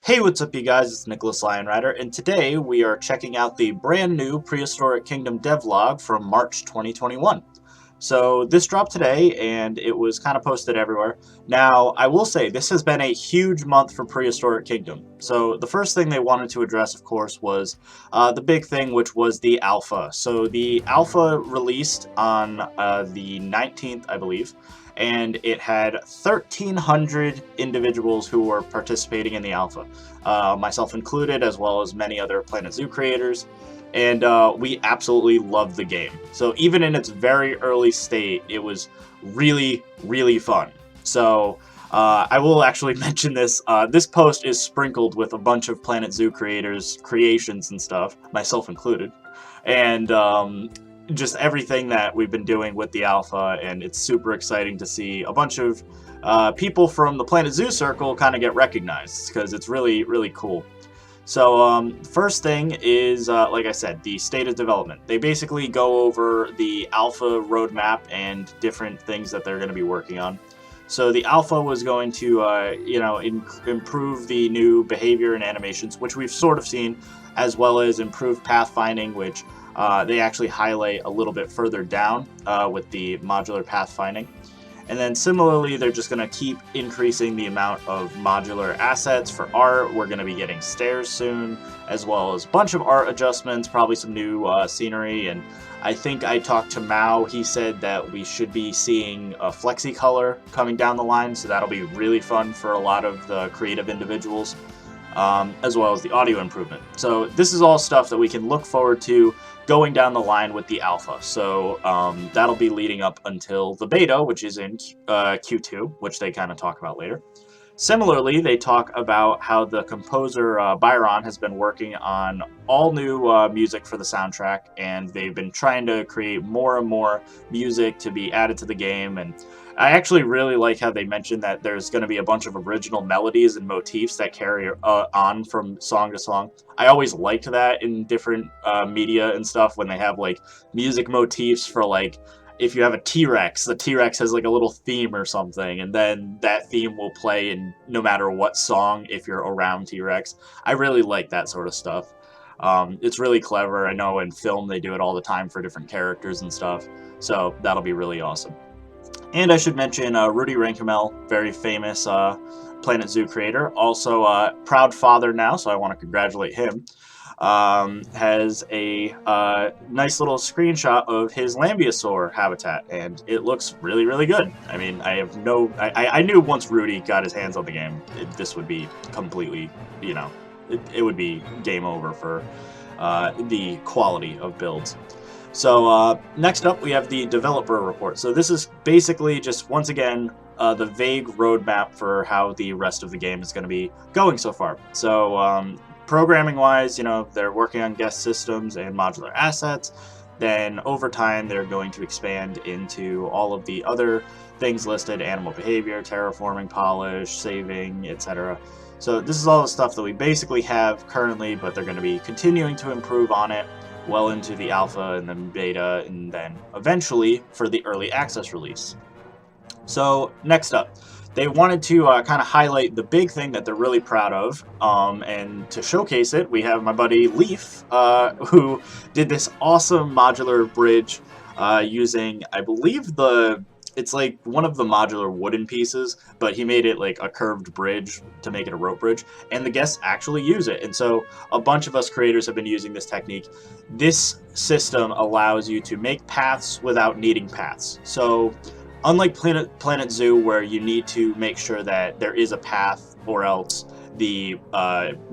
Hey, what's up, you guys? It's IAmTheLionRider, and today we are checking out the brand new Prehistoric Kingdom devlog from March 2021. So this dropped today, and it was kind of posted everywhere. Now, I will say, this has been a huge month for Prehistoric Kingdom. So the first thing they wanted to address, of course, was the big thing, which was the alpha. So the alpha released on the 19th, I believe, and it had 1,300 individuals who were participating in the alpha, myself included, as well as many other Planet Zoo creators. And we absolutely loved the game. So even in its very early state, it was really, really fun. So I will actually mention this. This post is sprinkled with a bunch of Planet Zoo creators' creations and stuff, myself included. And just everything that we've been doing with the alpha, and it's super exciting to see a bunch of people from the Planet Zoo circle kind of get recognized, because it's really, really cool. So first thing is, like I said, the state of development. They basically go over the alpha roadmap and different things that they're going to be working on. So the alpha was going to, improve the new behavior and animations, which we've sort of seen, as well as improve pathfinding, which they actually highlight a little bit further down with the modular pathfinding. And then similarly, they're just going to keep increasing the amount of modular assets for art. We're going to be getting stairs soon, as well as a bunch of art adjustments, probably some new scenery. And I think I talked to Mao. He said that we should be seeing a flexi color coming down the line, so that'll be really fun for a lot of the creative individuals, as well as the audio improvement. So this is all stuff that we can look forward to going down the line with the alpha. So that'll be leading up until the beta, which is in Q2, which they kind of talk about later. Similarly, they talk about how the composer Byron has been working on all new music for the soundtrack, and they've been trying to create more and more music to be added to the game. And I actually really like how they mentioned that there's going to be a bunch of original melodies and motifs that carry on from song to song. I always liked that in different media and stuff, when they have like music motifs for, like, if you have a T-Rex, the T-Rex has like a little theme or something, and then that theme will play in no matter what song if you're around T-Rex. I really like that sort of stuff. It's really clever. I know in film they do it all the time for different characters and stuff, so that'll be really awesome. And I should mention Rudy Rankemel, very famous Planet Zoo creator, also proud father now, so I want to congratulate him. Has a nice little screenshot of his Lambeosaur habitat, and it looks really, really good. I mean, I knew once Rudy got his hands on the game, this would be completely, it would be game over for the quality of builds. So next up, we have the developer report. So this is basically just, once again, the vague roadmap for how the rest of the game is going to be going so far. So programming-wise, they're working on guest systems and modular assets. Then over time, they're going to expand into all of the other things listed: animal behavior, terraforming, polish, saving, etc. So this is all the stuff that we basically have currently, but they're going to be continuing to improve on it well into the alpha and then beta, and then eventually for the early access release. So next up, they wanted to kind of highlight the big thing that they're really proud of, and to showcase it, we have my buddy Leaf, who did this awesome modular bridge using, I believe, it's like one of the modular wooden pieces, but he made it like a curved bridge to make it a rope bridge, and the guests actually use it. And so a bunch of us creators have been using this technique. This system allows you to make paths without needing paths. So unlike Planet Zoo, where you need to make sure that there is a path, or else the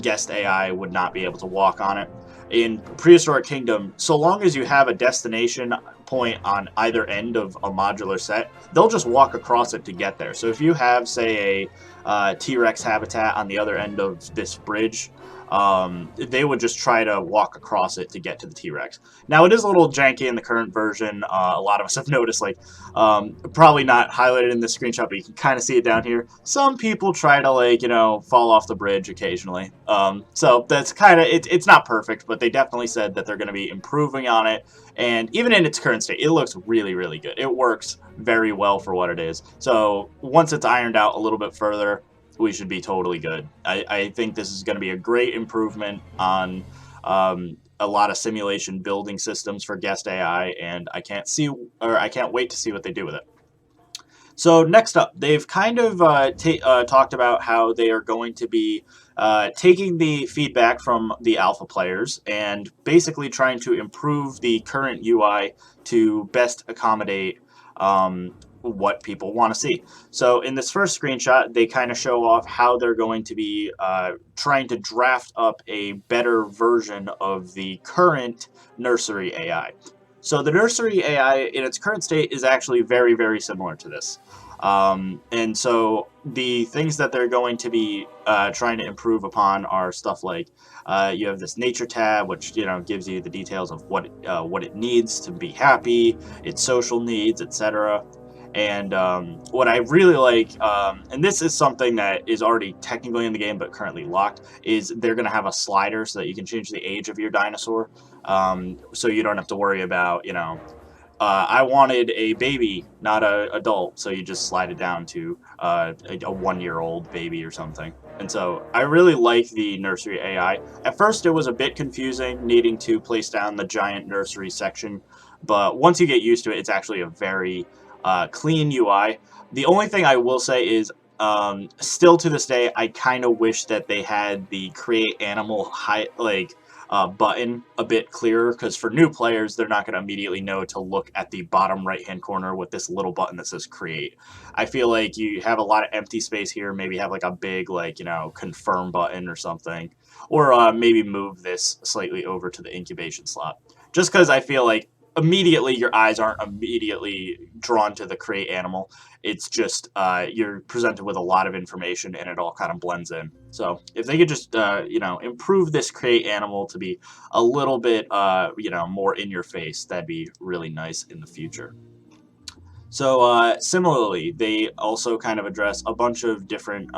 guest AI would not be able to walk on it, in Prehistoric Kingdom, so long as you have a destination point on either end of a modular set, they'll just walk across it to get there. So if you have, say, a T-Rex habitat on the other end of this bridge, they would just try to walk across it to get to the T-Rex. Now, it is a little janky in the current version. A lot of us have noticed, like, probably not highlighted in this screenshot, but you can kind of see it down here. Some people try to, like, fall off the bridge occasionally. So that's kind of, it's not perfect, but they definitely said that they're going to be improving on it. And even in its current state, it looks really, really good. It works very well for what it is. So once it's ironed out a little bit further, we should be totally good. I think this is going to be a great improvement on a lot of simulation building systems for guest AI, and I can't wait to see what they do with it. So next up, they've kind of talked about how they are going to be taking the feedback from the alpha players and basically trying to improve the current UI to best accommodate what people want to see. So in this first screenshot, they kind of show off how they're going to be trying to draft up a better version of the current nursery AI. So the nursery AI in its current state is actually very, very similar to this. And so the things that they're going to be trying to improve upon are stuff like you have this nature tab, which gives you the details of what it needs to be happy, its social needs, etc. And what I really like, and this is something that is already technically in the game but currently locked, is they're going to have a slider so that you can change the age of your dinosaur. So you don't have to worry about, I wanted a baby, not an adult, so you just slide it down to a 1-year-old baby or something. And so I really like the nursery AI. At first it was a bit confusing needing to place down the giant nursery section, but once you get used to it, it's actually a very clean UI. The only thing I will say is still to this day, I kind of wish that they had the create animal button a bit clearer, because for new players, they're not going to immediately know to look at the bottom right-hand corner with this little button that says create. I feel like you have a lot of empty space here. Maybe have like a big confirm button or something, or maybe move this slightly over to the incubation slot. Just because I feel like immediately your eyes aren't immediately drawn to the create animal. It's just you're presented with a lot of information and it all kind of blends in. So if they could just improve this create animal to be a little bit more in your face, that'd be really nice in the future. So similarly, they also kind of address a bunch of different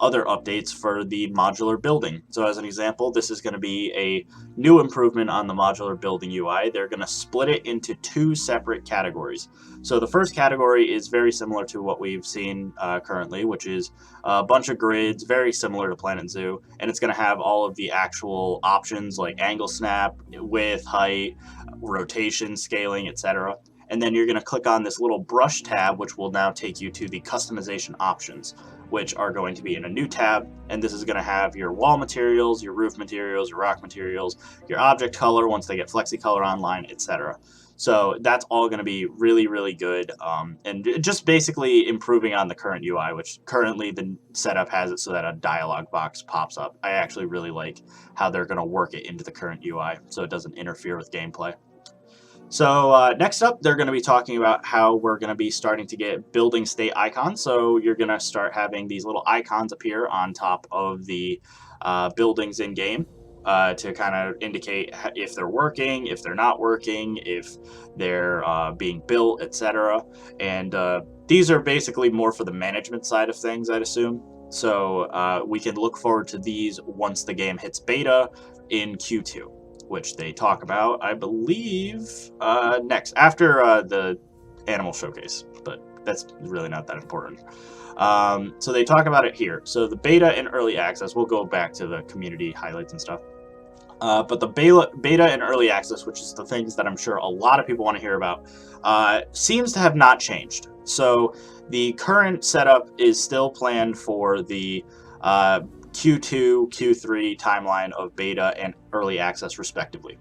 other updates for the modular building. So as an example, this is going to be a new improvement on the modular building UI. They're going to split it into 2 separate categories. So the first category is very similar to what we've seen currently, which is a bunch of grids, very similar to Planet Zoo, and it's going to have all of the actual options like angle snap, width, height, rotation, scaling, etc. And then you're going to click on this little brush tab, which will now take you to the customization options, which are going to be in a new tab. And this is going to have your wall materials, your roof materials, your rock materials, your object color once they get FlexiColor online, etc. So that's all going to be really, really good, and just basically improving on the current UI, which currently the setup has it so that a dialog box pops up. I actually really like how they're going to work it into the current UI so it doesn't interfere with gameplay. So next up, they're going to be talking about how we're going to be starting to get building state icons. So you're going to start having these little icons appear on top of the buildings in game to kind of indicate if they're working, if they're not working, if they're being built, etc. And these are basically more for the management side of things, I'd assume. So we can look forward to these once the game hits beta in Q2. Which they talk about, I believe, next, after the animal showcase, but that's really not that important. So they talk about it here. So the beta and early access, we'll go back to the community highlights and stuff. But the beta and early access, which is the things that I'm sure a lot of people want to hear about, seems to have not changed. So the current setup is still planned for the Q2, Q3 timeline of beta and early access respectively.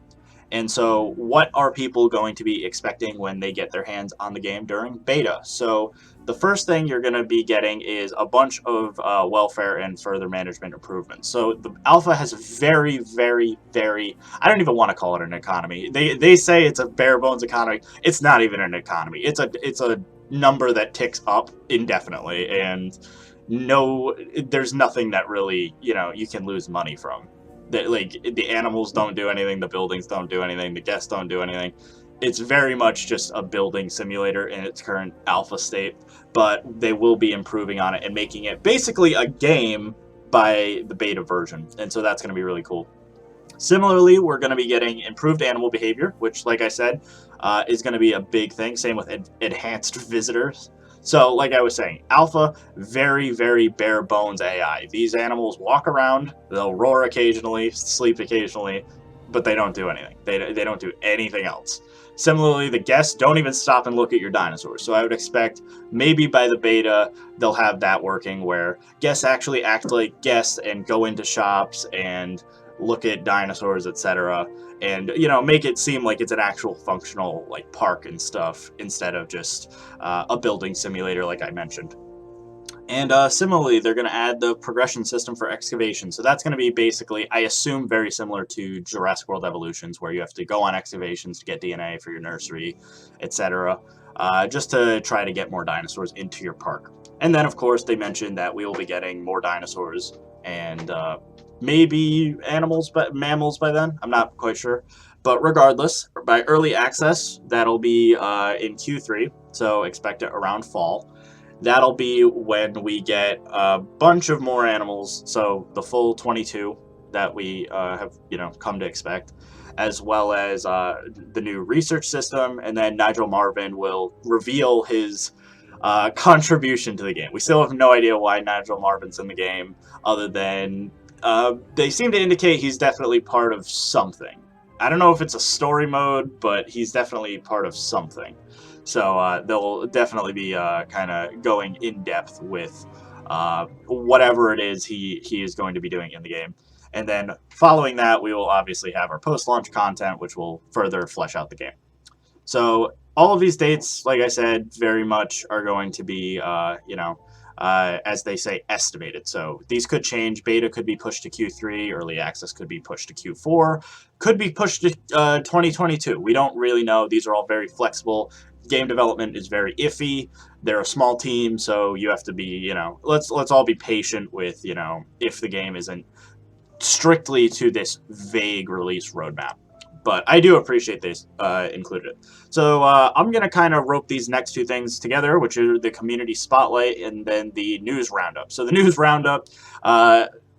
And so what are people going to be expecting when they get their hands on the game during beta? So the first thing you're going to be getting is a bunch of welfare and further management improvements. So the alpha has very, very, very, I don't even want to call it an economy. They say it's a bare bones economy. It's not even an economy. It's a number that ticks up indefinitely, and there's nothing that really you can lose money from. The animals don't do anything, the buildings don't do anything, the guests don't do anything. It's very much just a building simulator in its current alpha state, but they will be improving on it and making it basically a game by the beta version, and so that's going to be really cool. Similarly, we're going to be getting improved animal behavior, which, like I said, is going to be a big thing. Same with enhanced visitors. So, like I was saying, alpha, very, very bare bones AI. These animals walk around, they'll roar occasionally, sleep occasionally, but they don't do anything. They don't do anything else. Similarly, the guests don't even stop and look at your dinosaurs. So I would expect maybe by the beta, they'll have that working where guests actually act like guests and go into shops and look at dinosaurs, etc. And, you know, make it seem like it's an actual functional, like, park and stuff instead of just a building simulator like I mentioned. And similarly, they're going to add the progression system for excavation. So that's going to be basically, I assume, very similar to Jurassic World Evolutions, where you have to go on excavations to get DNA for your nursery, etc., just to try to get more dinosaurs into your park. And then, of course, they mentioned that we will be getting more dinosaurs and maybe mammals by then. I'm not quite sure. But regardless, by early access, that'll be in Q3, so expect it around fall. That'll be when we get a bunch of more animals, so the full 22 that we have, come to expect, as well as the new research system, and then Nigel Marvin will reveal his contribution to the game. We still have no idea why Nigel Marvin's in the game, other than they seem to indicate he's definitely part of something. I don't know if it's a story mode, but he's definitely part of something. So they'll definitely be kind of going in depth with whatever it is he is going to be doing in the game. And then following that, we will obviously have our post-launch content, which will further flesh out the game. So all of these dates, like I said, very much are going to be, as they say, estimated. So these could change. Beta could be pushed to Q3. Early access could be pushed to Q4. Could be pushed to 2022. We don't really know. These are all very flexible. Game development is very iffy. They're a small team, so you have to be, let's all be patient with, if the game isn't strictly to this vague release roadmap. But I do appreciate they included it. So I'm going to kind of rope these next two things together, which are the community spotlight and then the news roundup. So the news roundup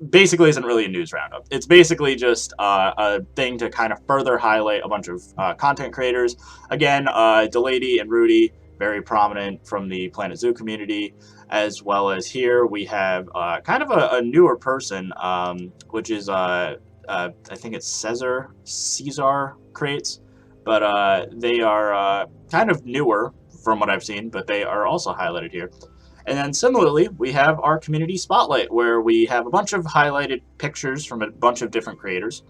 basically isn't really a news roundup. It's basically just a thing to kind of further highlight a bunch of content creators. Again, Delady and Rudy, very prominent from the Planet Zoo community, as well as here we have kind of a newer person, which is I think it's Caesar Crates, but they are kind of newer from what I've seen, but they are also highlighted here. And then similarly, we have our community spotlight, where we have a bunch of highlighted pictures from a bunch of different creators.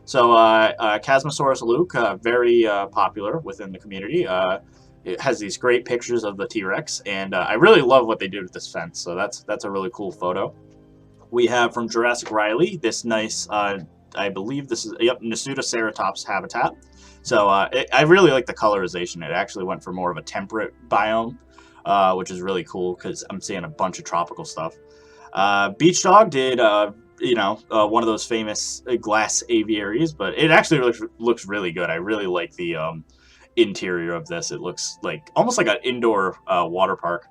So Chasmosaurus Luke, very popular within the community. It has these great pictures of the T-Rex, and I really love what they did with this fence, so that's a really cool photo. We have from Jurassic Riley this nice, I believe this is, Nasutoceratops habitat. So I really like the colorization. It actually went for more of a temperate biome, which is really cool because I'm seeing a bunch of tropical stuff. Beach Dog did, one of those famous glass aviaries, but it actually looks really good. I really like the interior of this. It looks like almost like an indoor water park.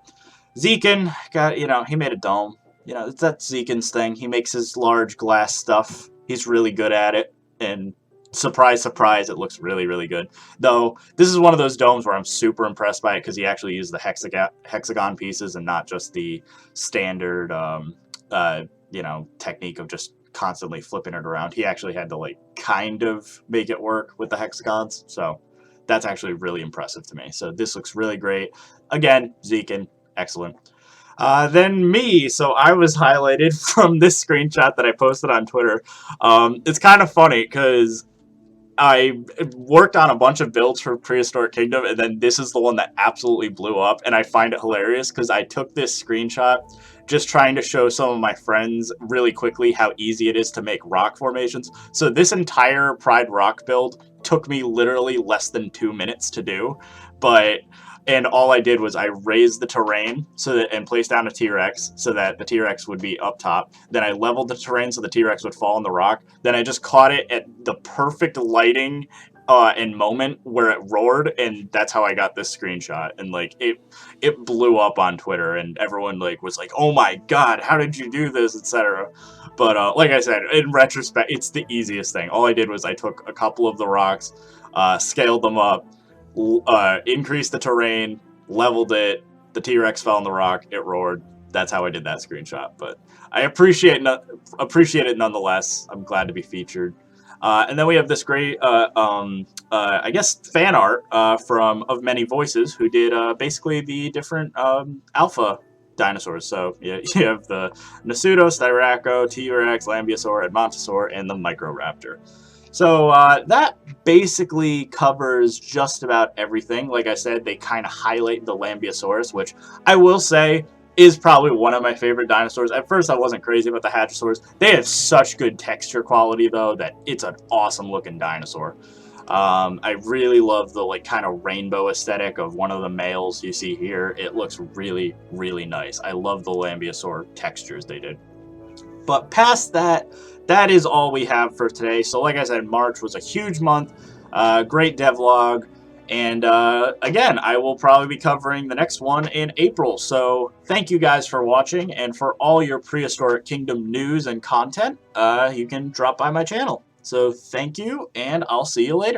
Zekin got, he made a dome. That's Zekin's thing. He makes his large glass stuff. He's really good at it, and surprise, surprise, it looks really, really good. Though, this is one of those domes where I'm super impressed by it because he actually used the hexagon pieces and not just the standard, technique of just constantly flipping it around. He actually had to, kind of make it work with the hexagons, so that's actually really impressive to me. So this looks really great. Again, Zekin, excellent. Then me, so I was highlighted from this screenshot that I posted on Twitter. It's kind of funny because I worked on a bunch of builds for Prehistoric Kingdom, and then this is the one that absolutely blew up, and I find it hilarious because I took this screenshot just trying to show some of my friends really quickly how easy it is to make rock formations. So this entire Pride Rock build took me literally less than 2 minutes to do, and all I did was I raised the terrain and placed down a T-Rex so that the T-Rex would be up top. Then I leveled the terrain so the T-Rex would fall on the rock. Then I just caught it at the perfect lighting and moment where it roared, and that's how I got this screenshot. And it blew up on Twitter, and everyone was like, "Oh my God, how did you do this?" etc. But like I said, in retrospect, it's the easiest thing. All I did was I took a couple of the rocks, scaled them up, increased the terrain, leveled it, the T-Rex fell on the rock, it roared. That's how I did that screenshot. But I appreciate it nonetheless. I'm glad to be featured. And then we have this great, I guess, fan art from Of Many Voices, who did basically the different alpha dinosaurs. So yeah, you have the Nasuto, Styraco, T-Rex, Lambeosaur, Edmontosaur, and the Microraptor. So that basically covers just about everything. Like I said, they kind of highlight the Lambeosaurus, which I will say is probably one of my favorite dinosaurs. At first, I wasn't crazy about the Hadrosaurs. They have such good texture quality, though, that it's an awesome looking dinosaur. I really love the like kind of rainbow aesthetic of one of the males you see here. It looks really, really nice. I love the Lambeosaur textures they did. But past that, that is all we have for today. So like I said, March was a huge month. Great devlog. And again, I will probably be covering the next one in April. So thank you guys for watching. And for all your Prehistoric Kingdom news and content, you can drop by my channel. So thank you, and I'll see you later.